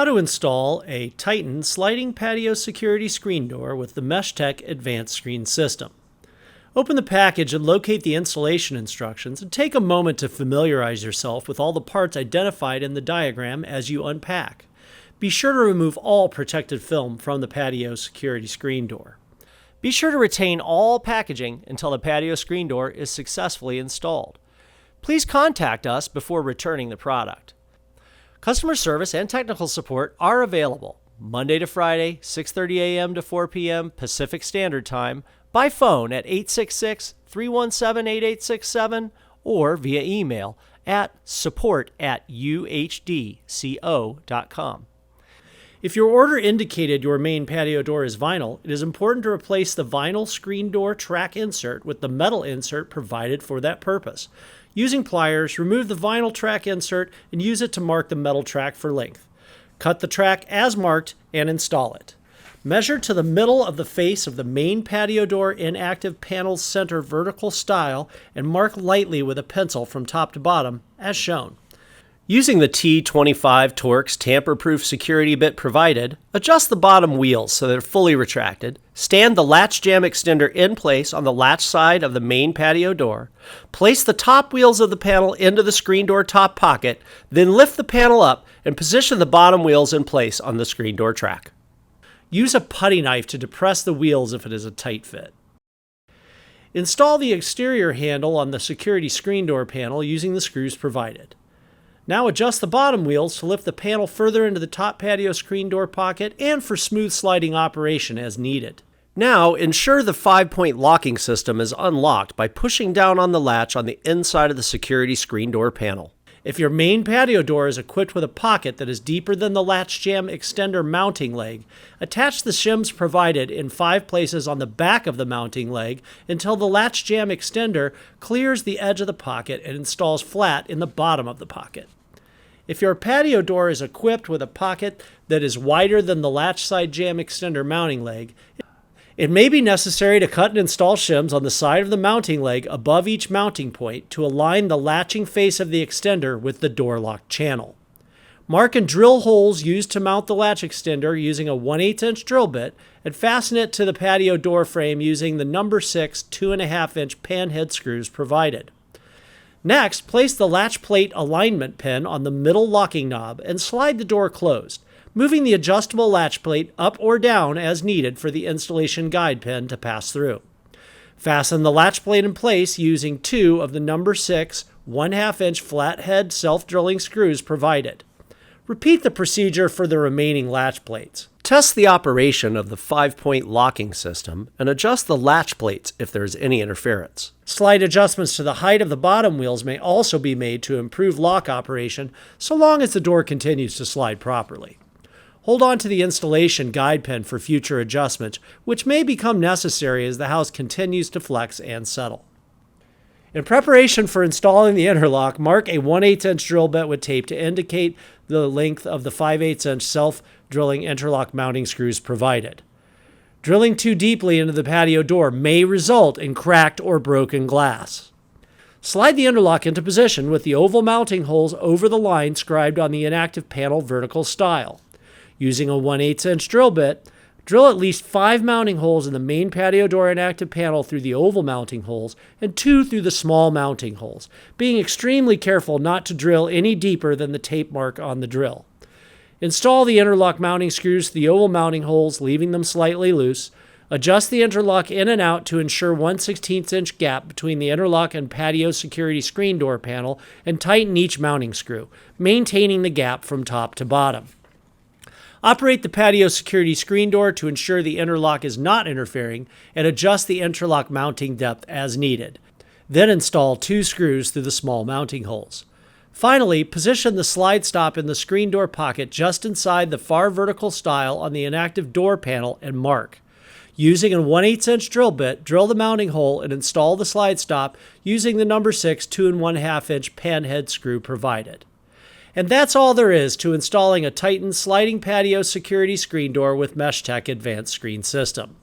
How to install a Titan sliding patio security screen door with the MeshTech Advanced Screen System. Open the package and locate the installation instructions, and take a moment to familiarize yourself with all the parts identified in the diagram as you unpack. Be sure to remove all protective film from the patio security screen door. Be sure to retain all packaging until the patio screen door is successfully installed. Please contact us before returning the product. Customer service and technical support are available Monday to Friday, 6:30 a.m. to 4 p.m. Pacific Standard Time, by phone at 866-317-8867 or via email at support@uhdco.com. If your order indicated your main patio door is vinyl, it is important to replace the vinyl screen door track insert with the metal insert provided for that purpose. Using pliers, remove the vinyl track insert and use it to mark the metal track for length. Cut the track as marked and install it. Measure to the middle of the face of the main patio door inactive panel's center vertical stile and mark lightly with a pencil from top to bottom, as shown. Using the T25 Torx tamper-proof security bit provided, adjust the bottom wheels so they're fully retracted, stand the latch jam extender in place on the latch side of the main patio door, place the top wheels of the panel into the screen door top pocket, then lift the panel up and position the bottom wheels in place on the screen door track. Use a putty knife to depress the wheels if it is a tight fit. Install the exterior handle on the security screen door panel using the screws provided. Now adjust the bottom wheels to lift the panel further into the top patio screen door pocket and for smooth sliding operation as needed. Now ensure the 5-point locking system is unlocked by pushing down on the latch on the inside of the security screen door panel. If your main patio door is equipped with a pocket that is deeper than the latch jam extender mounting leg, attach the shims provided in 5 places on the back of the mounting leg until the latch jam extender clears the edge of the pocket and installs flat in the bottom of the pocket. If your patio door is equipped with a pocket that is wider than the latch side jam extender mounting leg, it may be necessary to cut and install shims on the side of the mounting leg above each mounting point to align the latching face of the extender with the door lock channel. Mark and drill holes used to mount the latch extender using a 1/8" drill bit and fasten it to the patio door frame using the number 6 2.5" panhead screws provided. Next, place the latch plate alignment pin on the middle locking knob and slide the door closed, moving the adjustable latch plate up or down as needed for the installation guide pin to pass through. Fasten the latch plate in place using 2 of the number 6 1/2" flathead self-drilling screws provided. Repeat the procedure for the remaining latch plates. Test the operation of the 5-point locking system and adjust the latch plates if there is any interference. Slight adjustments to the height of the bottom wheels may also be made to improve lock operation so long as the door continues to slide properly. Hold on to the installation guide pin for future adjustments, which may become necessary as the house continues to flex and settle. In preparation for installing the interlock, mark a 1/8" drill bit with tape to indicate the length of the 5/8" self-drilling interlock mounting screws provided. Drilling too deeply into the patio door may result in cracked or broken glass. Slide the interlock into position with the oval mounting holes over the line scribed on the inactive panel vertical stile. Using a 1/8" drill bit, drill at least 5 mounting holes in the main patio door inactive panel through the oval mounting holes and 2 through the small mounting holes, being extremely careful not to drill any deeper than the tape mark on the drill. Install the interlock mounting screws to the oval mounting holes, leaving them slightly loose. Adjust the interlock in and out to ensure 1/16" gap between the interlock and patio security screen door panel and tighten each mounting screw, maintaining the gap from top to bottom. Operate the patio security screen door to ensure the interlock is not interfering and adjust the interlock mounting depth as needed. Then install 2 screws through the small mounting holes. Finally, position the slide stop in the screen door pocket just inside the far vertical stile on the inactive door panel and mark. Using a 1/8" drill bit, drill the mounting hole and install the slide stop using the number 6 2.5" panhead screw provided. And that's all there is to installing a Titan sliding patio security screen door with MeshTech Advanced Screen System.